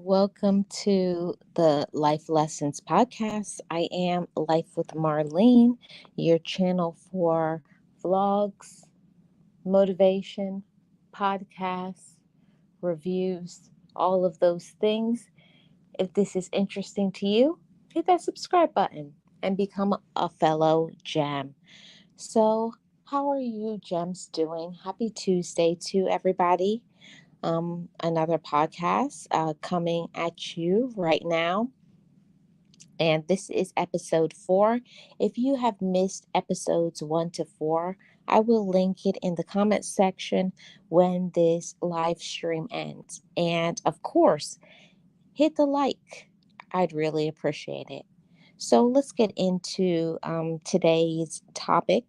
Welcome to the Life Lessons Podcast. I am Life with Marlene, your channel for vlogs, motivation, podcasts, reviews, all of those things. If this is interesting to you, hit that subscribe button and become a fellow gem. So, how are you gems doing? Happy Tuesday to everybody. Another podcast coming at you right now. And this is episode 4. If you have missed episodes 1 to 4, I will link it in the comment section when this live stream ends. And of course, hit the like. I'd really appreciate it. So let's get into today's topic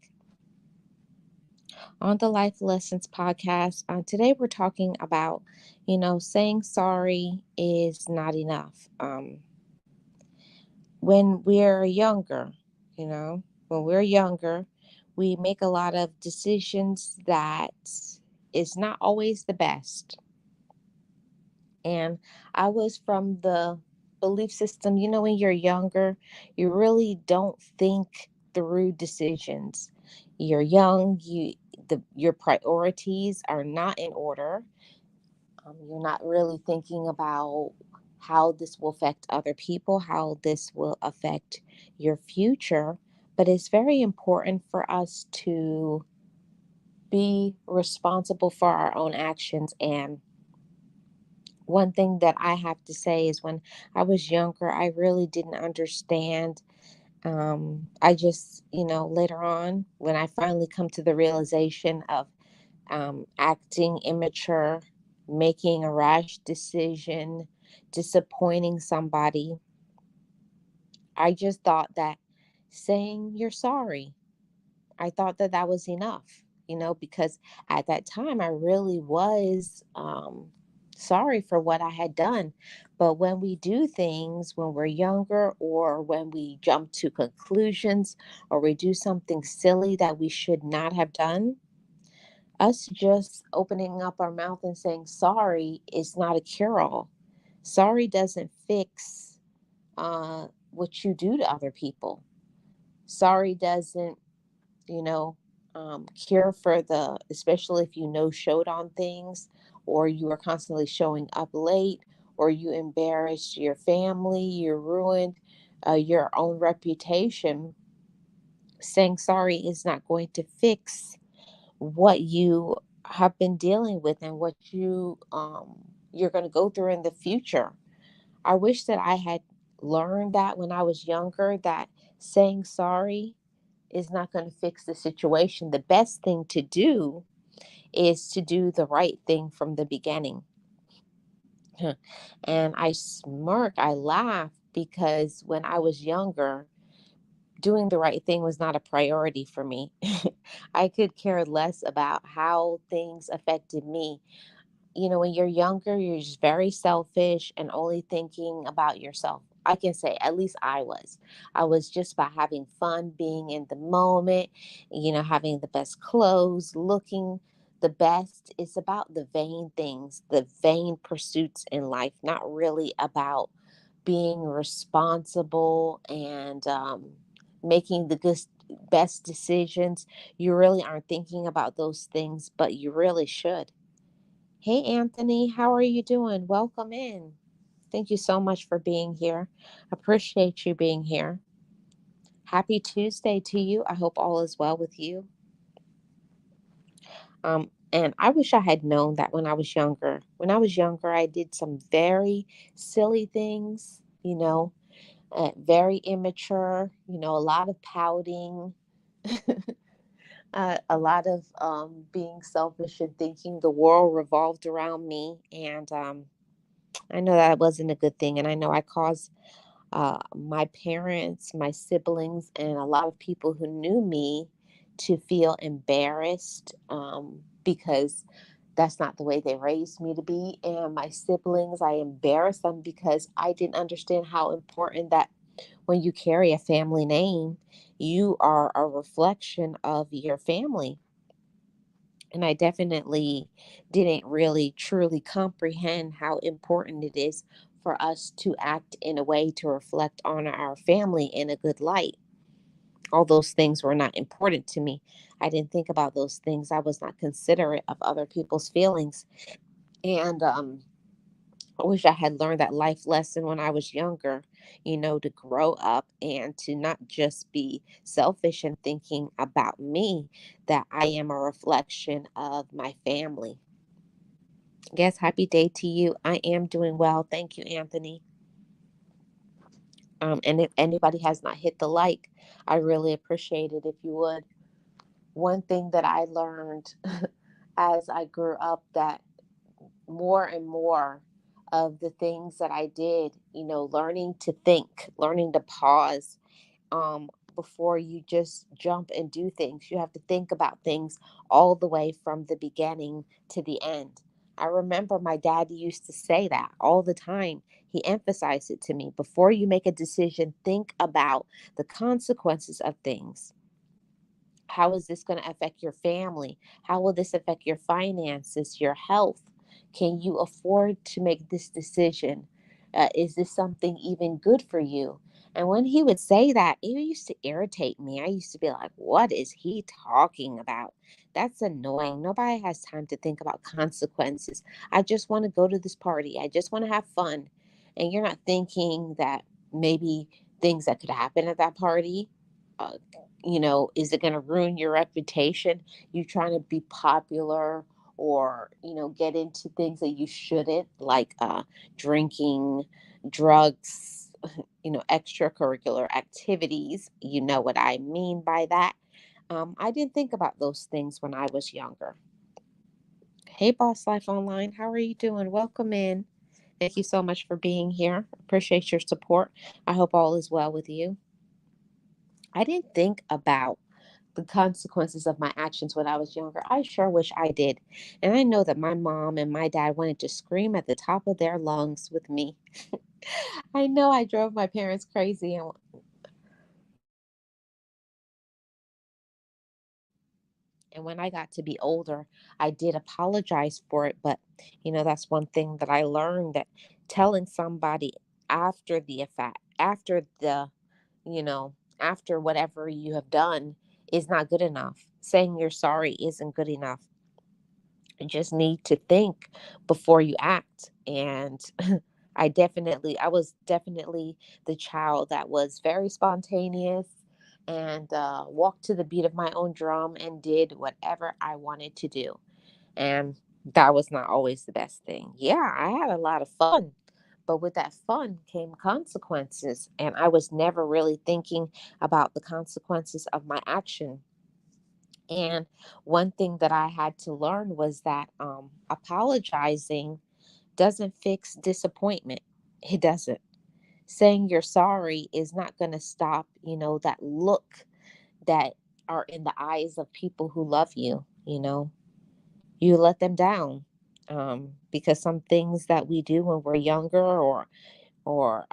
on the Life Lessons podcast. Today we're talking about, saying sorry is not enough. When we're younger, you know, when we're younger, we make a lot of decisions that is not always the best. And I was from the belief system, when you're younger, you really don't think through decisions. You're young, your priorities are not in order. You're not really thinking about how this will affect other people, how this will affect your future. But it's very important for us to be responsible for our own actions. And one thing that I have to say is when I was younger, I really didn't understand. I just, later on, when I finally come to the realization of acting immature, making a rash decision, disappointing somebody, I just thought that saying you're sorry, I thought that that was enough, because at that time I really was sorry for what I had done. But when we do things when we're younger, or when we jump to conclusions, or we do something silly that we should not have done, us just opening up our mouth and saying sorry is not a cure all. Sorry doesn't fix what you do to other people. Sorry doesn't, you know, cure for especially if you no showed on things, or you are constantly showing up late, or you embarrass your family, you ruined your own reputation. Saying sorry is not going to fix what you have been dealing with and what you're going to go through in the future. I wish that I had learned that when I was younger, that saying sorry is not going to fix the situation. The best thing to do is to do the right thing from the beginning. And I smirk, I laugh, because when I was younger, doing the right thing was not a priority for me. I could care less about how things affected me. When you're younger, you're just very selfish and only thinking about yourself. I can say, at least I was. I was just about having fun, being in the moment, having the best clothes, looking the best. It's about the vain things, the vain pursuits in life, not really about being responsible and making the best decisions. You really aren't thinking about those things, but you really should. Hey, Anthony, how are you doing? Welcome in. Thank you so much for being here. Appreciate you being here. Happy Tuesday to you. I hope all is well with you. And I wish I had known that when I was younger. When I was younger, I did some very silly things, very immature, a lot of pouting, a lot of being selfish and thinking the world revolved around me. And I know that wasn't a good thing. And I know I caused my parents, my siblings, and a lot of people who knew me to feel embarrassed, because that's not the way they raised me to be. And my siblings, I embarrassed them because I didn't understand how important that when you carry a family name, you are a reflection of your family. And I definitely didn't really truly comprehend how important it is for us to act in a way to reflect on our family in a good light. All those things were not important to me. I didn't think about those things. I was not considerate of other people's feelings. And I wish I had learned that life lesson when I was younger, to grow up and to not just be selfish and thinking about me, that I am a reflection of my family. Yes, happy day to you. I am doing well. Thank you, Anthony. And if anybody has not hit the like, I really appreciate it if you would. One thing that I learned as I grew up, that more and more of the things that I did, learning to think, learning to pause, before you just jump and do things. You have to think about things all the way from the beginning to the end. I remember my dad used to say that all the time. He emphasized it to me. Before you make a decision, think about the consequences of things. How is this going to affect your family? How will this affect your finances, your health? Can you afford to make this decision? Is this something even good for you? And when he would say that, it used to irritate me. I used to be like, what is he talking about? That's annoying. Nobody has time to think about consequences. I just want to go to this party. I just want to have fun. And you're not thinking that maybe things that could happen at that party, uh, is it going to ruin your reputation? You trying to be popular, or get into things that you shouldn't, like drinking, drugs, extracurricular activities. You know what I mean by that. I didn't think about those things when I was younger. Hey, Boss Life Online, how are you doing? Welcome in. Thank you so much for being here. Appreciate your support. I hope all is well with you. I didn't think about the consequences of my actions when I was younger. I sure wish I did. And I know that my mom and my dad wanted to scream at the top of their lungs with me. I know I drove my parents crazy. And when I got to be older, I did apologize for it. But, that's one thing that I learned, that telling somebody after the effect, after whatever you have done, is not good enough. Saying you're sorry isn't good enough. You just need to think before you act. And I was definitely the child that was very spontaneous, and walked to the beat of my own drum and did whatever I wanted to do. And that was not always the best thing. Yeah, I had a lot of fun, but with that fun came consequences. And I was never really thinking about the consequences of my action. And one thing that I had to learn was that apologizing doesn't fix disappointment. It doesn't. Saying you're sorry is not going to stop, that look that are in the eyes of people who love you. You let them down, because some things that we do when we're younger, or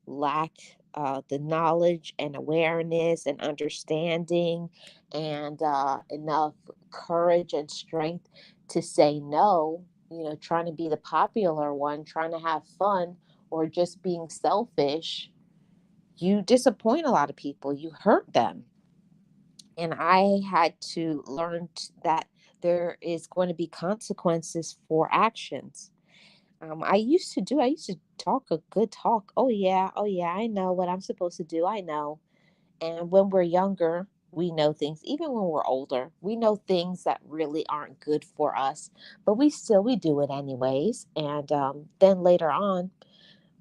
lack the knowledge and awareness and understanding, and enough courage and strength to say no, trying to be the popular one, trying to have fun, or just being selfish, you disappoint a lot of people, you hurt them. And I had to learn that there is going to be consequences for actions. I used to talk a good talk. Oh yeah, I know what I'm supposed to do. I know. And when we're younger, we know things. Even when we're older, we know things that really aren't good for us, but we do it anyways. And then later on,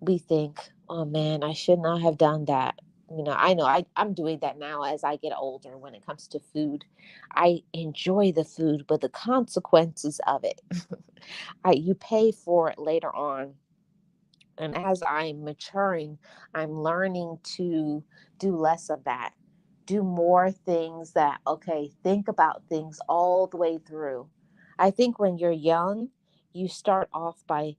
we think, oh man, I should not have done that. I know I'm doing that now as I get older when it comes to food. I enjoy the food, but the consequences of it, you pay for it later on. And as I'm maturing, I'm learning to do less of that, do more things that, okay, think about things all the way through. I think when you're young, you start off by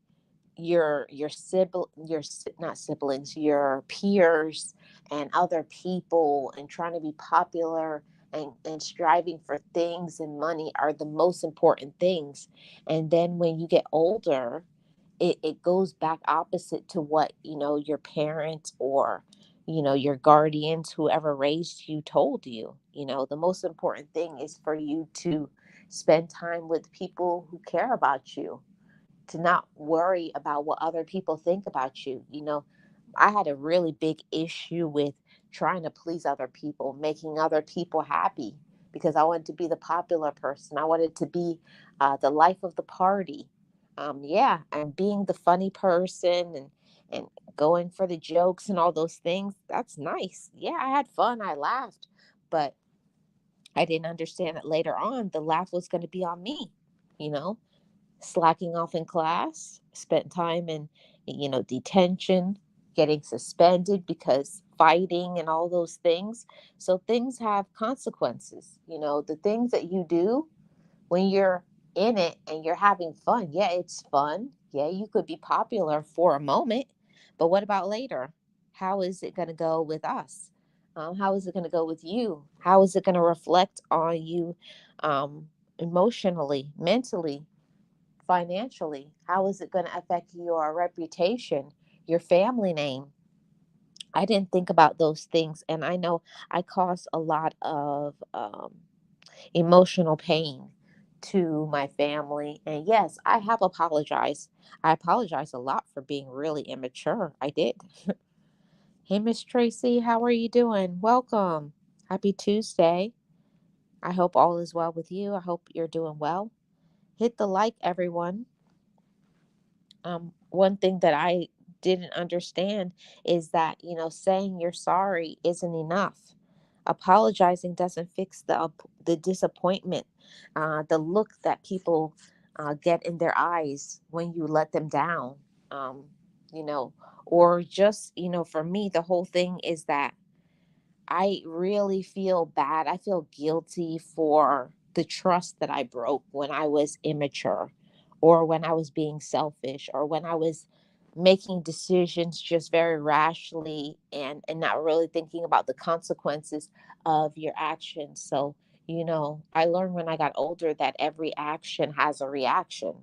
not siblings, your peers and other people, and trying to be popular, and striving for things, and money are the most important things. And then when you get older, it goes back opposite to what, your parents or, your guardians, whoever raised you, told you. The most important thing is for you to spend time with people who care about you, to not worry about what other people think about you. I had a really big issue with trying to please other people, making other people happy, because I wanted to be the popular person. I wanted to be the life of the party. Yeah, and being the funny person, and going for the jokes and all those things. That's nice. Yeah, I had fun. I laughed, but I didn't understand that later on the laugh was going to be on me. You know, slacking off in class, spent time in, detention, getting suspended because fighting and all those things. So things have consequences. The things that you do when you're in it and you're having fun. Yeah, it's fun. Yeah, you could be popular for a moment, but what about later? How is it going to go with us? How is it going to go with you? How is it going to reflect on you, emotionally, mentally, financially? How is it going to affect your reputation, your family name? I didn't think about those things. And I know I caused a lot of emotional pain to my family. And yes, I have apologized. I apologize a lot for being really immature. I did. Hey, Miss Tracy, how are you doing? Welcome. Happy Tuesday. I hope all is well with you. I hope you're doing well. Hit the like, everyone. One thing that I didn't understand is that, saying you're sorry isn't enough. Apologizing doesn't fix the disappointment, the look that people get in their eyes when you let them down. Um, you know, or just, for me, the whole thing is that I really feel bad. I feel guilty for the trust that I broke when I was immature, or when I was being selfish, or when I was making decisions just very rashly, and not really thinking about the consequences of your actions. So, I learned when I got older that every action has a reaction.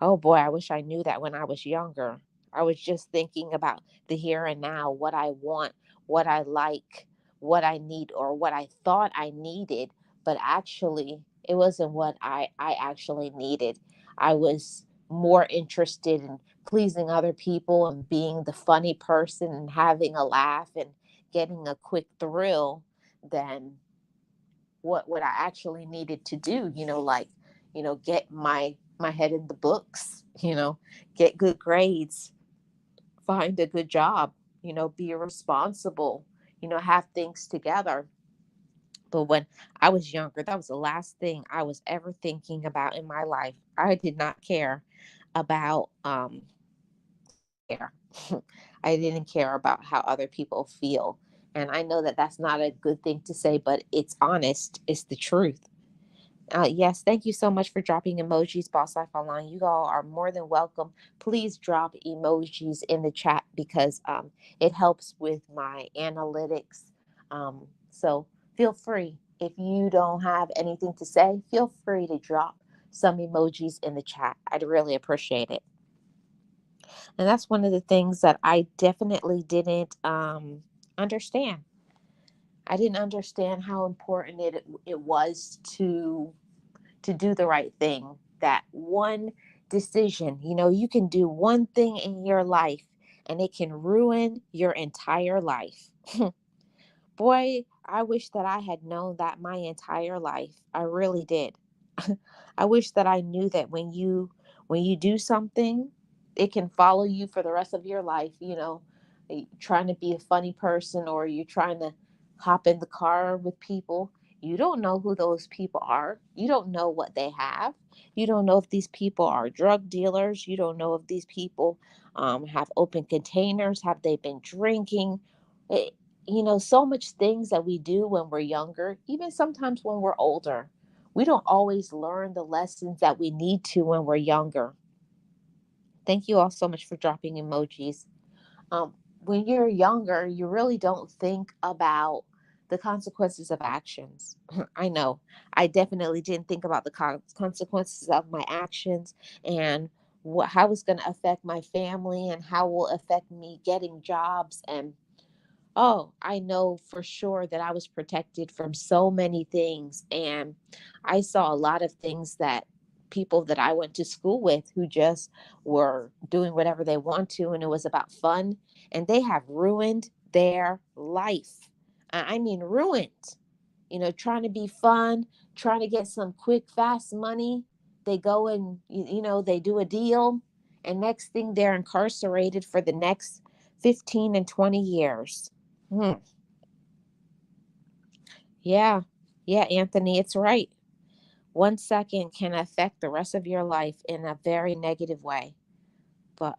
Oh boy, I wish I knew that when I was younger. I was just thinking about the here and now, what I want, what I like, what I need, or what I thought I needed, but actually it wasn't what I actually needed. I was more interested in pleasing other people and being the funny person and having a laugh and getting a quick thrill than what I actually needed to do, like, get my head in the books, get good grades, find a good job, be responsible, have things together. But when I was younger, that was the last thing I was ever thinking about in my life. I did not care about care. I didn't care about how other people feel. And I know that that's not a good thing to say, but it's honest. It's the truth. Yes, thank you so much for dropping emojis, Boss Life Online. You all are more than welcome. Please drop emojis in the chat, because it helps with my analytics. So feel free. If you don't have anything to say, feel free to drop some emojis in the chat. I'd really appreciate it. And that's one of the things that I definitely didn't understand. I didn't understand how important it was to do the right thing. That one decision, you can do one thing in your life and it can ruin your entire life. Boy, I wish that I had known that my entire life. I really did. I wish that I knew that when you do something, it can follow you for the rest of your life. Trying to be a funny person, or you're trying to hop in the car with people. You don't know who those people are. You don't know what they have. You don't know if these people are drug dealers. You don't know if these people have open containers. Have they been drinking? It, so much things that we do when we're younger, even sometimes when we're older. We don't always learn the lessons that we need to when we're younger. Thank you all so much for dropping emojis. When you're younger, you really don't think about the consequences of actions. I know I definitely didn't think about the consequences of my actions, and how it's going to affect my family and how will affect me getting jobs. And oh, I know for sure that I was protected from so many things. And I saw a lot of things that people that I went to school with who just were doing whatever they want to, and it was about fun. And they have ruined their life. I mean, ruined. Trying to be fun, trying to get some quick, fast money. They go and, they do a deal. And next thing, they're incarcerated for the next 15 and 20 years. Hmm. Yeah. Yeah, Anthony, it's right. 1 second can affect the rest of your life in a very negative way. But,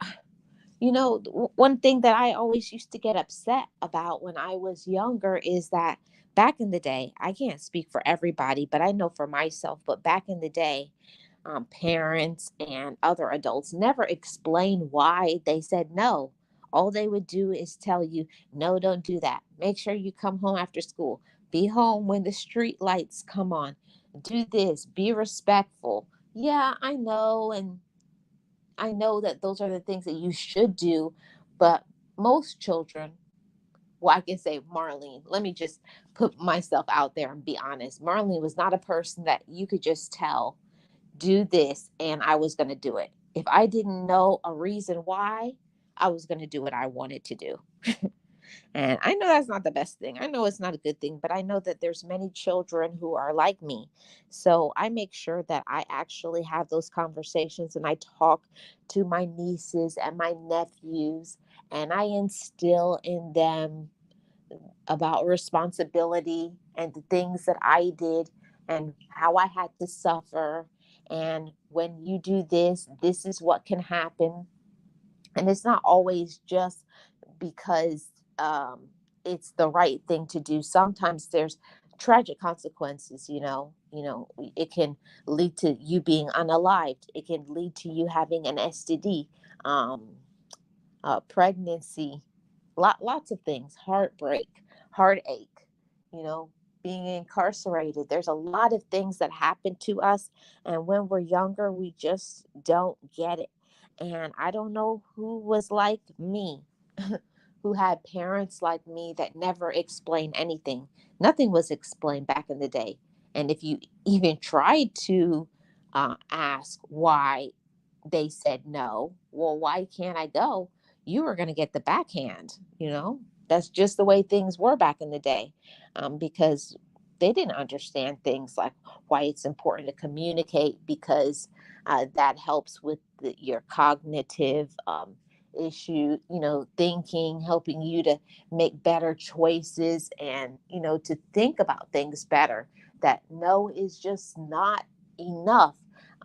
one thing that I always used to get upset about when I was younger is that back in the day, I can't speak for everybody, but I know for myself, but back in the day, parents and other adults never explain why they said no. All they would do is tell you, no, don't do that. Make sure you come home after school. Be home when the street lights come on. Do this. Be respectful. Yeah, I know. And I know that those are the things that you should do. But most children, well, I can say Marlene, let me just put myself out there and be honest. Marlene was not a person that you could just tell do this and I was going to do it. If I didn't know a reason why, I was going to do what I wanted to do. And I know that's not the best thing. I know it's not a good thing, but I know that there's many children who are like me. So I make sure that I actually have those conversations and I talk to my nieces and my nephews and I instill in them about responsibility and the things that I did and how I had to suffer. And when you do this, this is what can happen. And it's not always just because it's the right thing to do. Sometimes there's tragic consequences. It can lead to you being unalived. It can lead to you having an STD, um, pregnancy, lots of things, heartbreak, heartache, you know, being incarcerated. There's a lot of things that happen to us. And when we're younger, we just don't get it. And I don't know who was like me, who had parents like me that never explained anything. Nothing was explained back in the day. And if you even tried to ask why they said no, well, why can't I go? You were going to get the backhand. That's just the way things were back in the day, because they didn't understand things like why it's important to communicate, because that helps with your cognitive issue, thinking, helping you to make better choices and, to think about things better. That no is just not enough,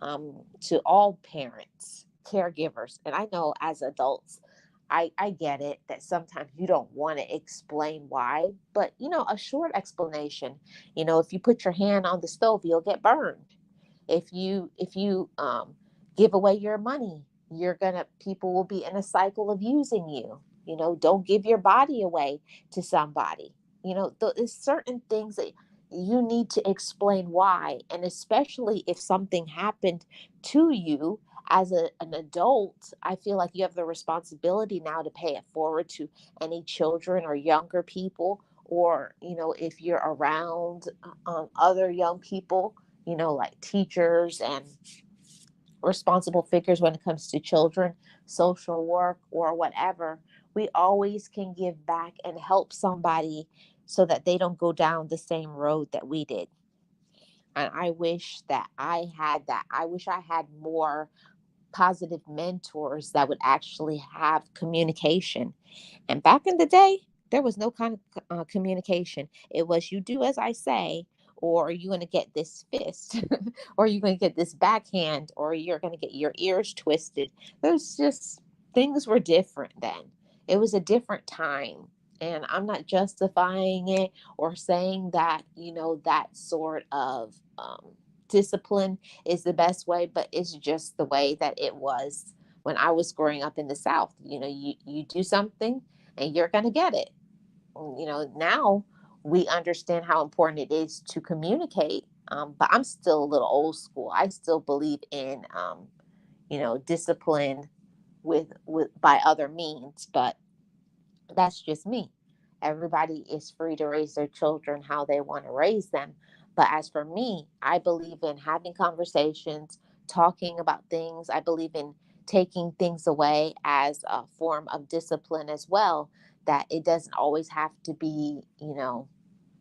to all parents, caregivers. And I know as adults, I get it that sometimes you don't want to explain why, but a short explanation. If you put your hand on the stove, you'll get burned. If you give away your money, people will be in a cycle of using you. Don't give your body away to somebody. There's certain things that you need to explain why, and especially if something happened to you as an adult, I feel like you have the responsibility now to pay it forward to any children or younger people, or if you're around other young people, like teachers and responsible figures when it comes to children, social work, or whatever. We always can give back and help somebody so that they don't go down the same road that we did. And I wish that I had that. I wish I had more positive mentors that would actually have communication. And back in the day, there was no kind of communication. It was you do as I say, or you're going to get this fist, or you're going to get this backhand, or you're going to get your ears twisted. There's just things were different then. It was a different time. And I'm not justifying it or saying that, that sort of discipline is the best way, but it's just the way that it was when I was growing up in the South. You do something and you're going to get it. Now we understand how important it is to communicate. But I'm still a little old school. I still believe in, discipline with by other means, but that's just me. Everybody is free to raise their children how they want to raise them. But as for me, I believe in having conversations, talking about things. I believe in taking things away as a form of discipline as well, that it doesn't always have to be,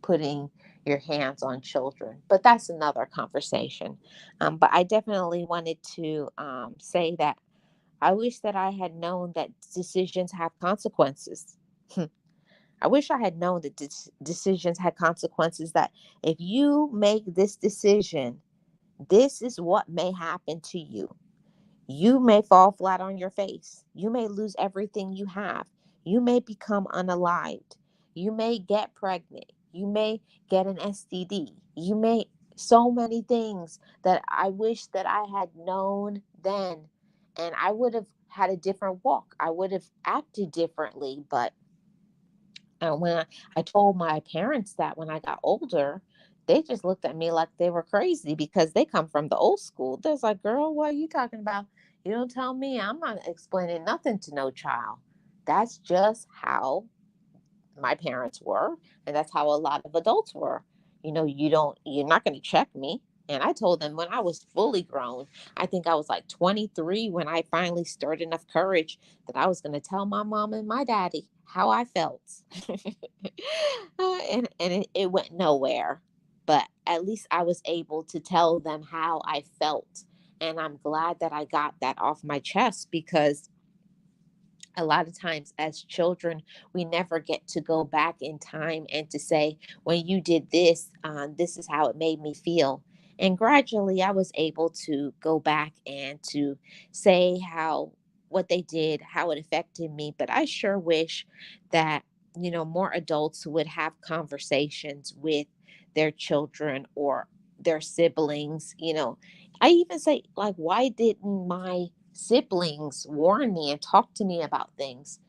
putting your hands on children. But that's another conversation. But I definitely wanted to say that I wish that I had known that decisions have consequences. I wish I had known that decisions had consequences, that if you make this decision, this is what may happen to you. You may fall flat on your face. You may lose everything you have. You may become unalived. You may get pregnant. You may get an STD. You may, so many things that I wish that I had known then. And I would have had a different walk. I would have acted differently. But when I told my parents that when I got older, they just looked at me like they were crazy because they come from the old school. They're like, girl, what are you talking about? You don't tell me. I'm not explaining nothing to no child. That's just how my parents were, and that's how a lot of adults were. You're not going to check me. And I told them when I was fully grown, I think I was like 23 when I finally stirred enough courage that I was going to tell my mom and my daddy how I felt. And it went nowhere. But at least I was able to tell them how I felt. And I'm glad that I got that off my chest, because a lot of times as children, we never get to go back in time and to say, when you did this, this is how it made me feel. And gradually I was able to go back and to say how what they did, how it affected me. But I sure wish that, more adults would have conversations with their children or their siblings. I even say, like, why didn't my siblings warn me and talk to me about things?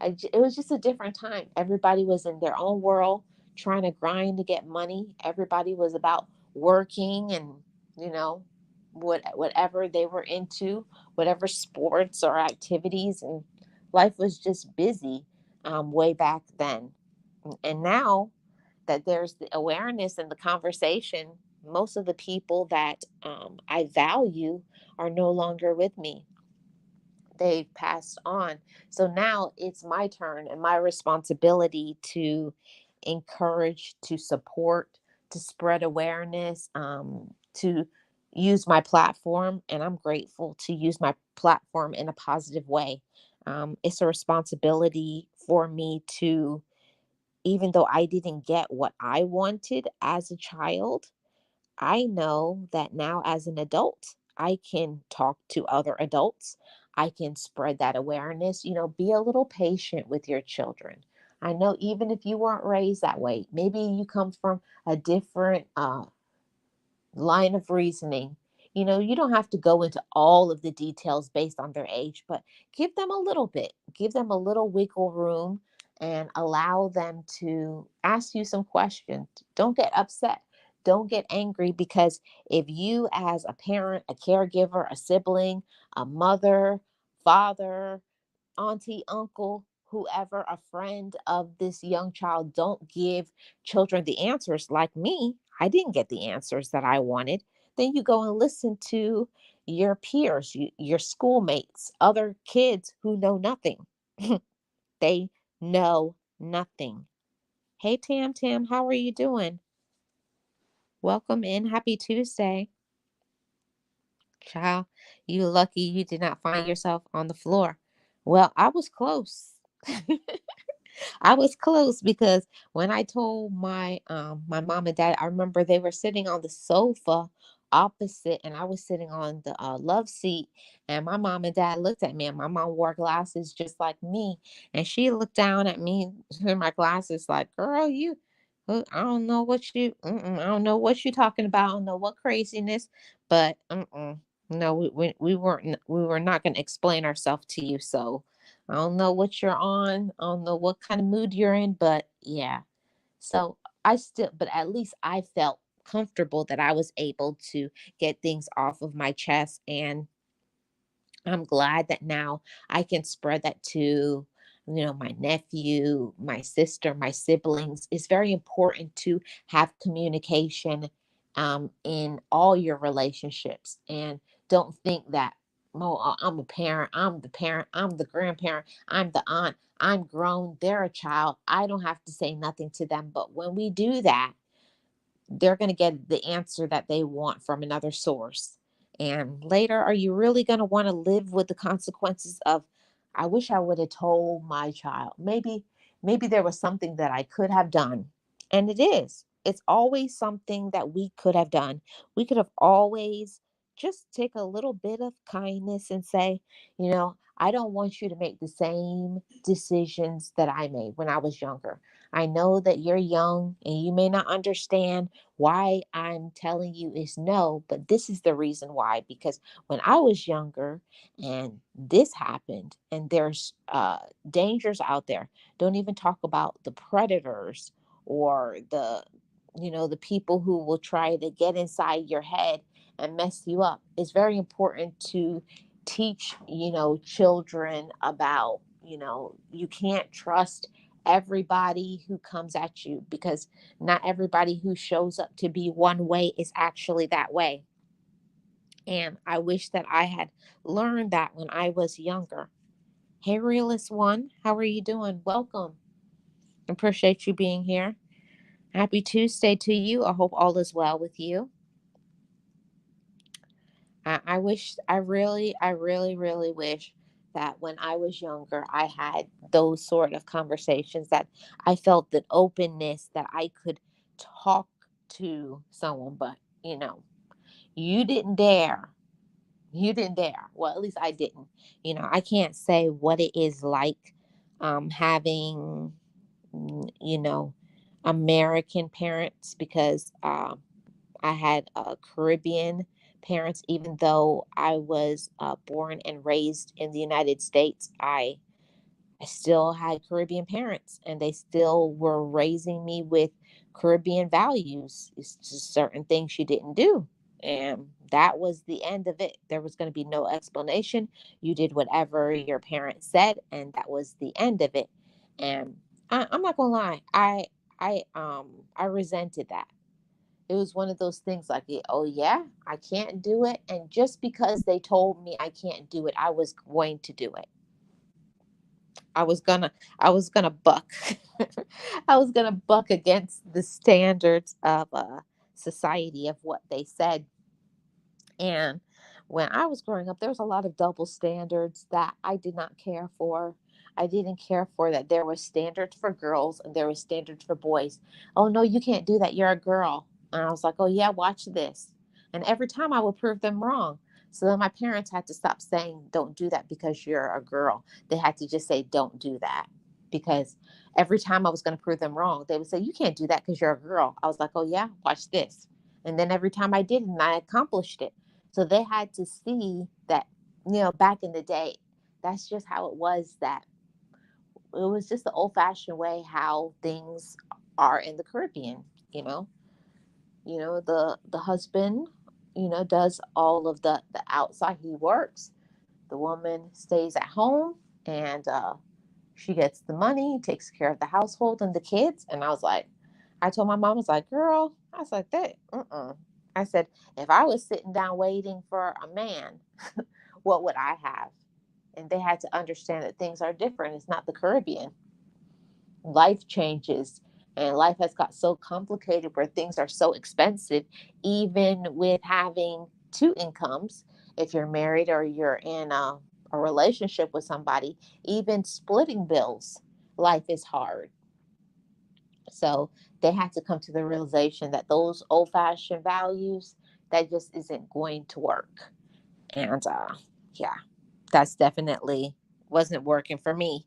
It was just a different time. Everybody was in their own world trying to grind to get money. Everybody was about working and, you know, whatever they were into, whatever sports or activities, and life was just busy way back then. And now that there's the awareness and the conversation, most of the people that I value are no longer with me. They've passed on. So now it's my turn and my responsibility to encourage, to support, to spread awareness, to use my platform. And I'm grateful to use my platform in a positive way. It's a responsibility for me to, even though I didn't get what I wanted as a child, I know that now as an adult, I can talk to other adults. I can spread that awareness. Be a little patient with your children. I know even if you weren't raised that way, maybe you come from a different line of reasoning. You don't have to go into all of the details based on their age, but give them a little bit, give them a little wiggle room, and allow them to ask you some questions. Don't get upset. Don't get angry, because if you, as a parent, a caregiver, a sibling, a mother, father, auntie, uncle, whoever, a friend of this young child, don't give children the answers, like me, I didn't get the answers that I wanted, then you go and listen to your peers, your schoolmates, other kids who know nothing. They know nothing. Hey, Tam Tam, how are you doing? Welcome in. Happy Tuesday. Child, you lucky you did not find yourself on the floor. Well, I was close. I was close, because when I told my mom and dad, I remember they were sitting on the sofa opposite, and I was sitting on the love seat. And my mom and dad looked at me, and my mom wore glasses just like me, and she looked down at me through my glasses like, "Girl, I don't know what I don't know what you're talking about. I don't know what craziness, but no, we were not going to explain ourselves to you, so." I don't know what you're on. I don't know what kind of mood you're in, but yeah. So but at least I felt comfortable that I was able to get things off of my chest. And I'm glad that now I can spread that to, my nephew, my sister, my siblings. It's very important to have communication in all your relationships. And don't think that, oh, I'm a parent, I'm the parent, I'm the grandparent, I'm the aunt, I'm grown, they're a child. I don't have to say nothing to them. But when we do that, they're going to get the answer that they want from another source. And later, are you really going to want to live with the consequences of, I wish I would have told my child? Maybe there was something that I could have done. And it is. It's always something that we could have done. We could have always just take a little bit of kindness and say, I don't want you to make the same decisions that I made when I was younger. I know that you're young and you may not understand why I'm telling you is no, but this is the reason why. Because when I was younger and this happened, and there's dangers out there, don't even talk about the predators or the people who will try to get inside your head and mess you up. It's very important to teach, children about, you can't trust everybody who comes at you, because not everybody who shows up to be one way is actually that way. And I wish that I had learned that when I was younger. Hey, Realist One, how are you doing? Welcome. Appreciate you being here. Happy Tuesday to you. I hope all is well with you. I wish, I really, really wish that when I was younger, I had those sort of conversations, that I felt that openness, that I could talk to someone. But, you know, you didn't dare. You didn't dare. Well, at least I didn't. I can't say what it is like having, you know, American parents, because I had Caribbean parents. Even though I was born and raised in the United States, I still had Caribbean parents, and they still were raising me with Caribbean values. It's just certain things you didn't do. And that was the end of it. There was going to be no explanation. You did whatever your parents said, and that was the end of it. And I'm not gonna lie, I resented that. It was one of those things like, oh yeah, I can't do it. And just because they told me I can't do it, I was going to do it. I was gonna I was gonna buck. I was gonna buck against the standards of society, of what they said. And when I was growing up, there was a lot of double standards that I did not care for. I didn't care for that there was standards for girls and there was standards for boys. Oh no, you can't do that. You're a girl. And I was like, oh yeah, watch this. And every time I would prove them wrong. So then my parents had to stop saying, don't do that because you're a girl. They had to just say, don't do that. Because every time I was going to prove them wrong, they would say, you can't do that because you're a girl. I was like, oh yeah, watch this. And then every time I did, and I accomplished it. So they had to see that, back in the day, that's just how it was, that it was just the old fashioned way how things are in the Caribbean, you know. The husband, does all of the outside. He works. The woman stays at home, and she gets the money, takes care of the household and the kids. And I told my mom, I was like, girl, I was like that. I said, if I was sitting down waiting for a man, what would I have? And they had to understand that things are different. It's not the Caribbean. Life changes, and life has got so complicated where things are so expensive, even with having two incomes. If you're married or you're in a relationship with somebody, even splitting bills, life is hard. So they had to come to the realization that those old fashioned values, that just isn't going to work. And yeah, that's definitely wasn't working for me.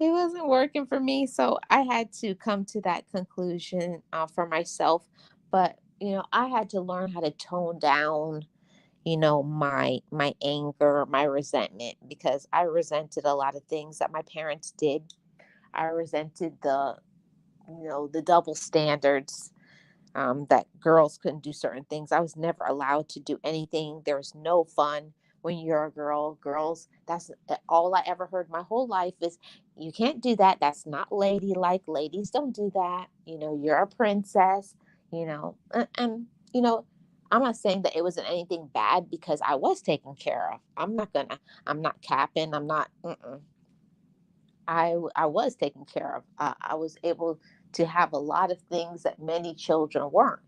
It wasn't working for me. So I had to come to that conclusion for myself. But, I had to learn how to tone down, my anger, my resentment, because I resented a lot of things that my parents did. I resented the double standards, that girls couldn't do certain things. I was never allowed to do anything. There was no fun when you're a girl. Girls, that's all I ever heard my whole life is, you can't do that. That's not ladylike. Ladies don't do that. You're a princess, and I'm not saying that it wasn't anything bad because I was taken care of. I'm not capping. I was taken care of. I was able to have a lot of things that many children weren't.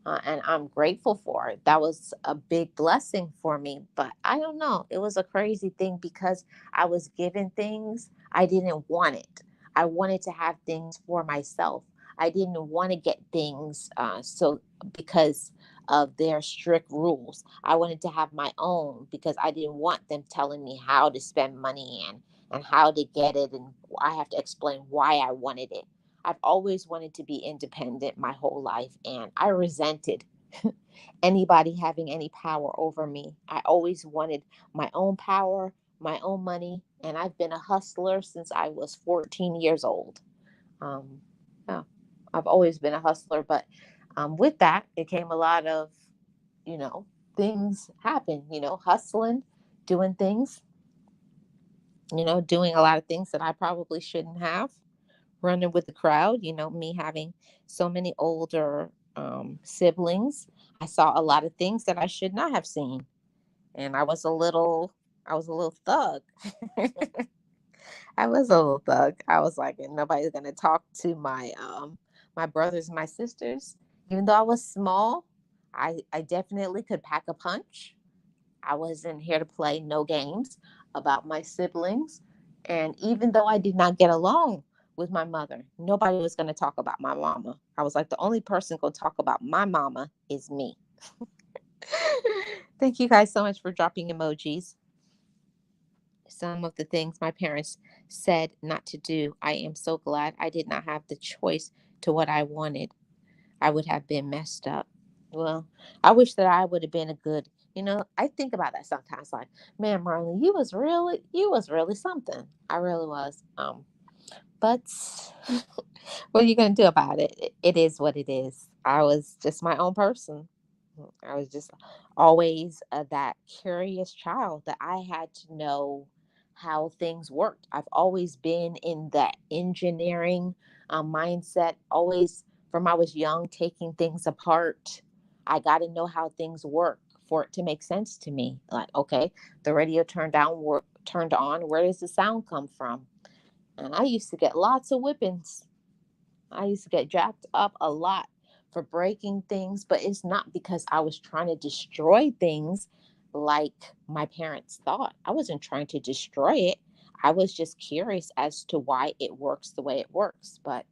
And I'm grateful for it. That was a big blessing for me. But I don't know. It was a crazy thing because I was given things I didn't want it. I wanted to have things for myself. I didn't want to get things so because of their strict rules. I wanted to have my own because I didn't want them telling me how to spend money and how to get it, and I have to explain why I wanted it. I've always wanted to be independent my whole life, and I resented anybody having any power over me. I always wanted my own power, my own money, and I've been a hustler since I was 14 years old. Um, yeah, I've always been a hustler, but with that, it came a lot of, you know, things happen, hustling, doing things, doing a lot of things that I probably shouldn't have, running with the crowd, me having so many older siblings. I saw a lot of things that I should not have seen. And I was a little thug. I was a little thug. I was like, and nobody's gonna talk to my brothers and my sisters. Even though I was small, I definitely could pack a punch. I wasn't here to play no games about my siblings. And even though I did not get along with my mother, nobody was going to talk about my mama. I was like, the only person going to talk about my mama is me. Thank you guys so much for dropping emojis. Some of the things my parents said not to do, I am so glad I did not have the choice to what I wanted. I would have been messed up. Well, I wish that I would have been a good, I think about that sometimes like, man, Marlon, you was really something. I really was. But what are you going to do about it? It is what it is. I was just my own person. I was just always that curious child that I had to know how things worked. I've always been in that engineering mindset, always from I was young, taking things apart. I got to know how things work for it to make sense to me. Like, okay, the radio turned on. Where does the sound come from? And I used to get lots of whippings. I used to get jacked up a lot for breaking things, but it's not because I was trying to destroy things like my parents thought. I wasn't trying to destroy it. I was just curious as to why it works the way it works. But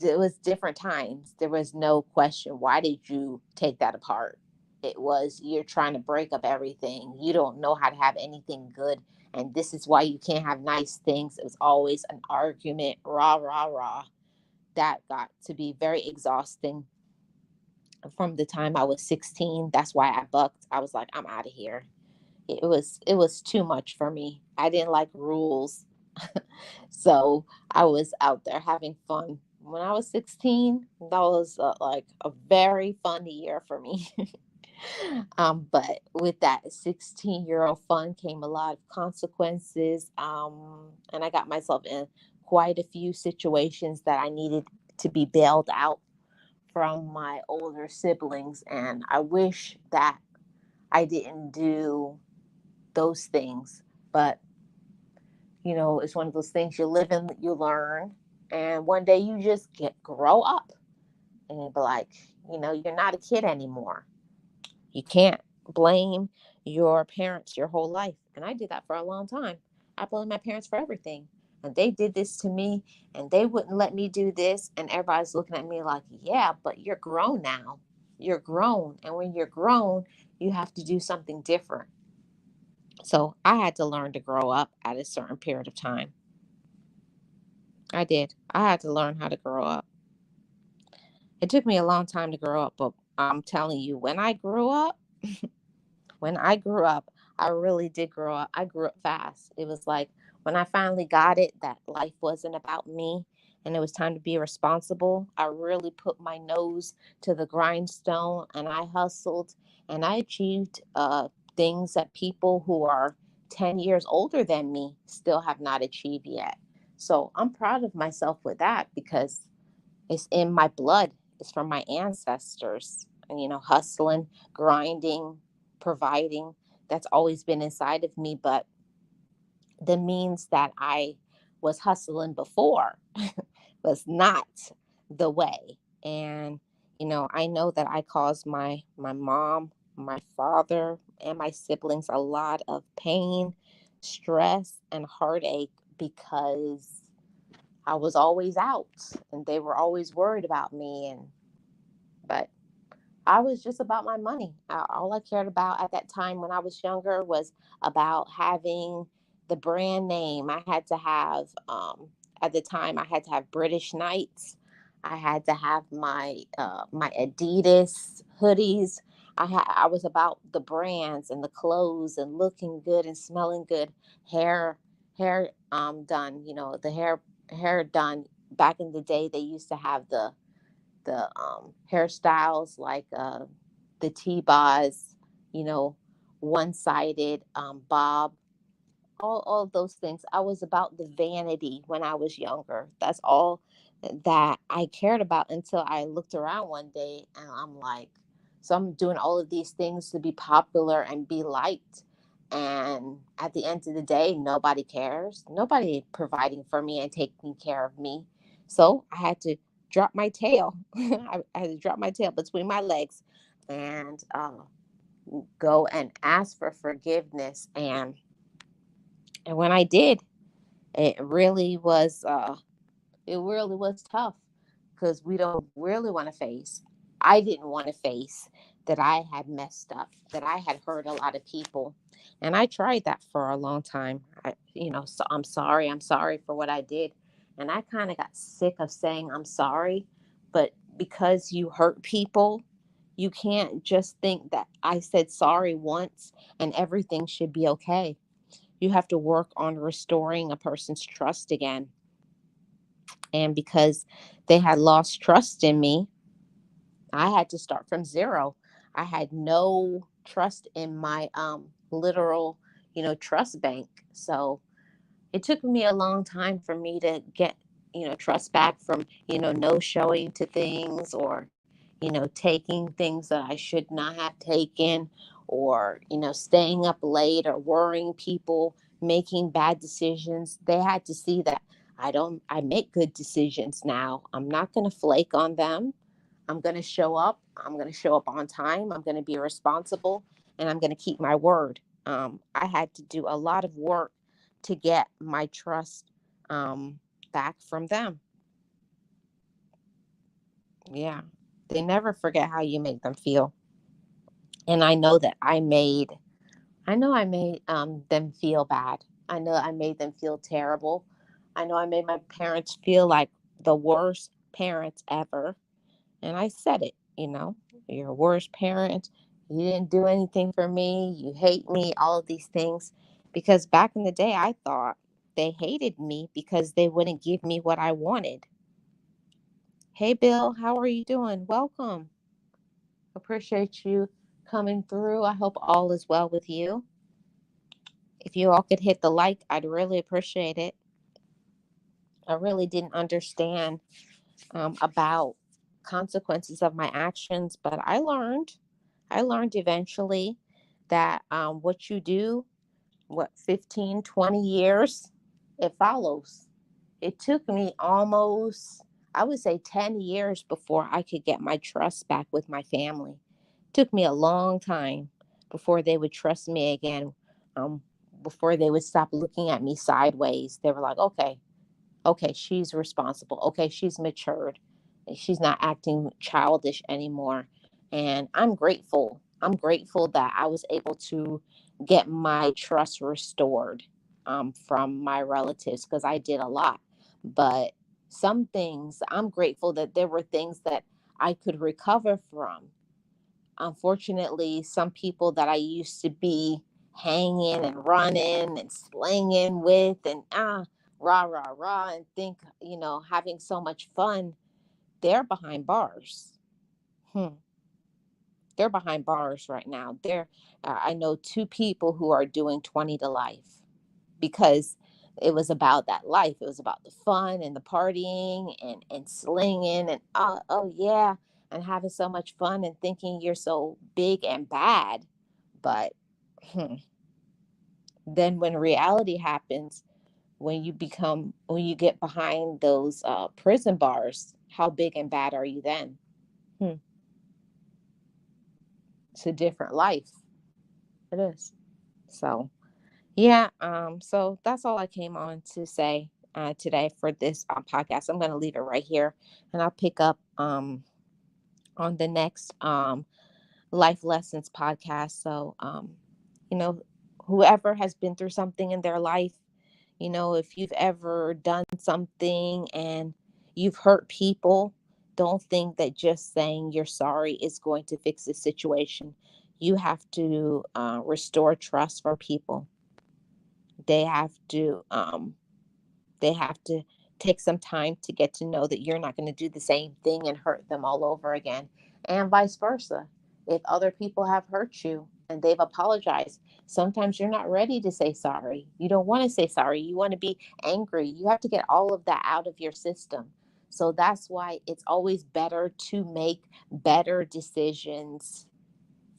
it was different times. There was no question. Why did you take that apart? It was, you're trying to break up everything. You don't know how to have anything good. And this is why you can't have nice things. It was always an argument, rah, rah, rah. That got to be very exhausting from the time I was 16. That's why I bucked. I was like, I'm out of here. It was too much for me. I didn't like rules. So I was out there having fun. When I was 16, that was like a very fun year for me. But with that 16-year-old fun came a lot of consequences. And I got myself in quite a few situations that I needed to be bailed out from my older siblings. And I wish that I didn't do those things. But, it's one of those things, you live and you learn. And one day you just grow up and be like, you're not a kid anymore. You can't blame your parents your whole life. And I did that for a long time. I blamed my parents for everything. And they did this to me and they wouldn't let me do this. And everybody's looking at me like, yeah, but you're grown now. You're grown. And when you're grown, you have to do something different. So I had to learn to grow up at a certain period of time. I did. I had to learn how to grow up. It took me a long time to grow up, but I'm telling you, when I grew up, I really did grow up. I grew up fast. It was like when I finally got it that life wasn't about me and it was time to be responsible, I really put my nose to the grindstone and I hustled and I achieved things that people who are 10 years older than me still have not achieved yet. So I'm proud of myself with that because it's in my blood. It's from my ancestors. And, hustling, grinding, providing. That's always been inside of me. But the means that I was hustling before was not the way. And, I know that I caused my mom, my father, and my siblings a lot of pain, stress, and heartache because I was always out and they were always worried about me. But I was just about my money. All I cared about at that time when I was younger was about having the brand name. I had to have, at the time, I had to have British Knights. I had to have my Adidas hoodies. I was about the brands and the clothes and looking good and smelling good. Done. The hair done. Back in the day, they used to have the hairstyles like the T-Boz, you know, one-sided bob, all of those things. I was about the vanity when I was younger. That's all that I cared about until I looked around one day and I'm like, so I'm doing all of these things to be popular and be liked. And at the end of the day, nobody cares. Nobody providing for me and taking care of me. So I had to drop my tail. I had to drop my tail between my legs and go and ask for forgiveness. And when I did, it really was tough because we don't really want to face. I didn't want to face that I had messed up, that I had hurt a lot of people. And I tried that for a long time. So I'm sorry for what I did. And I kind of got sick of saying I'm sorry, but because you hurt people, you can't just think that I said sorry once and everything should be okay. You have to work on restoring a person's trust again. And because they had lost trust in me, I had to start from zero. I had no trust in my literal, trust bank. So it took me a long time for me to get, trust back from, no showing to things or, taking things that I should not have taken or, staying up late or worrying people, making bad decisions. They had to see that I make good decisions now. I'm not going to flake on them. I'm going to show up. I'm going to show up on time. I'm going to be responsible and I'm going to keep my word. I had to do a lot of work to get my trust back from them. Yeah. They never forget how you make them feel. And I know that I made them feel bad. I know I made them feel terrible. I know I made my parents feel like the worst parents ever. And I said it, you're a worst parent. You didn't do anything for me. You hate me, all of these things. Because back in the day, I thought they hated me because they wouldn't give me what I wanted. Hey, Bill, how are you doing? Welcome. Appreciate you coming through. I hope all is well with you. If you all could hit the like, I'd really appreciate it. I really didn't understand about consequences of my actions, but I learned. I learned eventually that what you do, 15, 20 years, it follows. It took me almost, I would say 10 years before I could get my trust back with my family. It took me a long time before they would trust me again, um, before they would stop looking at me sideways. They were like, okay, she's responsible. Okay, she's matured. She's not acting childish anymore. And I'm grateful. I'm grateful that I was able to get my trust restored from my relatives because I did a lot. But some things, I'm grateful that there were things that I could recover from. Unfortunately, some people that I used to be hanging and running and slinging with and rah rah rah and think, having so much fun, they're behind bars. Hmm. they're behind bars right now. I know two people who are doing 20 to life because it was about that life. It was about the fun and the partying and slinging and oh yeah, and having so much fun and thinking you're so big and bad. But then when reality happens, when you get behind those prison bars, how big and bad are you then? Hmm. It's a different life. It is. So yeah, so that's all I came on to say today for this podcast. I'm going to leave it right here, and I'll pick up on the next Life Lessons podcast. So, you know, whoever has been through something in their life, if you've ever done something and you've hurt people, don't think that just saying you're sorry is going to fix the situation. You have to restore trust for people. They have to they have to take some time to get to know that you're not going to do the same thing and hurt them all over again, and vice versa. If other people have hurt you and they've apologized, sometimes you're not ready to say sorry. You don't want to say sorry. You want to be angry. You have to get all of that out of your system. So that's why it's always better to make better decisions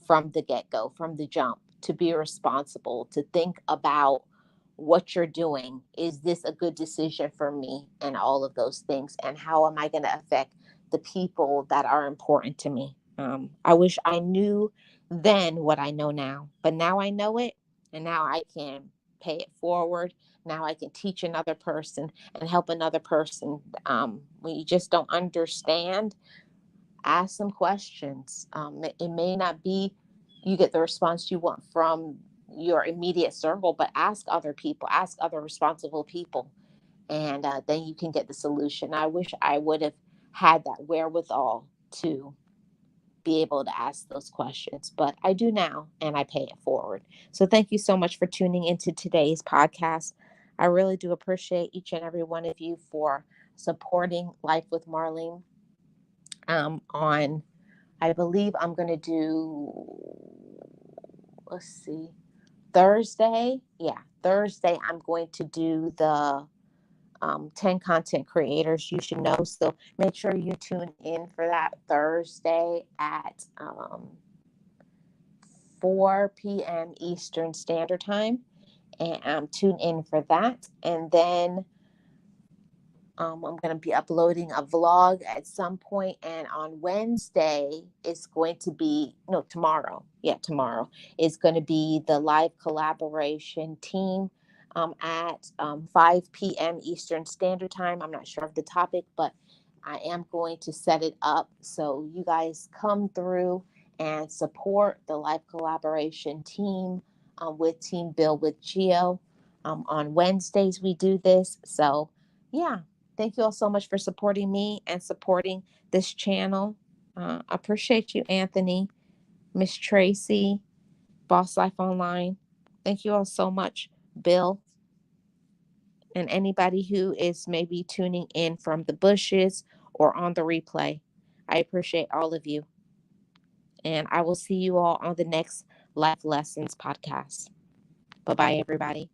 from the get go, from the jump, to be responsible, to think about what you're doing. Is this a good decision for me? And all of those things. And how am I going to affect the people that are important to me? I wish I knew then what I know now, but now I know it, and now I can pay it forward. Now I can teach another person and help another person. When you just don't understand, ask some questions. It may not be you get the response you want from your immediate circle, but ask other people, ask other responsible people, and then you can get the solution. I wish I would have had that wherewithal to be able to ask those questions, but I do now, and I pay it forward. So thank you so much for tuning into today's podcast. I really do appreciate each and every one of you for supporting Life with Marlene on I believe I'm going to do, let's see, Thursday. Yeah, Thursday, I'm going to do the 10 content creators you should know. So make sure you tune in for that Thursday at 4 p.m. Eastern Standard Time. And tune in for that. And then I'm going to be uploading a vlog at some point, and on Wednesday it's going to be no tomorrow. Yeah, tomorrow is going to be the live collaboration team at 5 p.m. Eastern Standard Time. I'm not sure of the topic, but I am going to set it up so you guys come through and support the live collaboration team with Team Build with Geo. On Wednesdays we do this, so yeah. Thank you all so much for supporting me and supporting this channel. I appreciate you, Anthony, Miss Tracy, Boss Life Online. Thank you all so much, Bill, and anybody who is maybe tuning in from the bushes or on the replay. I appreciate all of you. And I will see you all on the next Life Lessons podcast. Bye bye, everybody.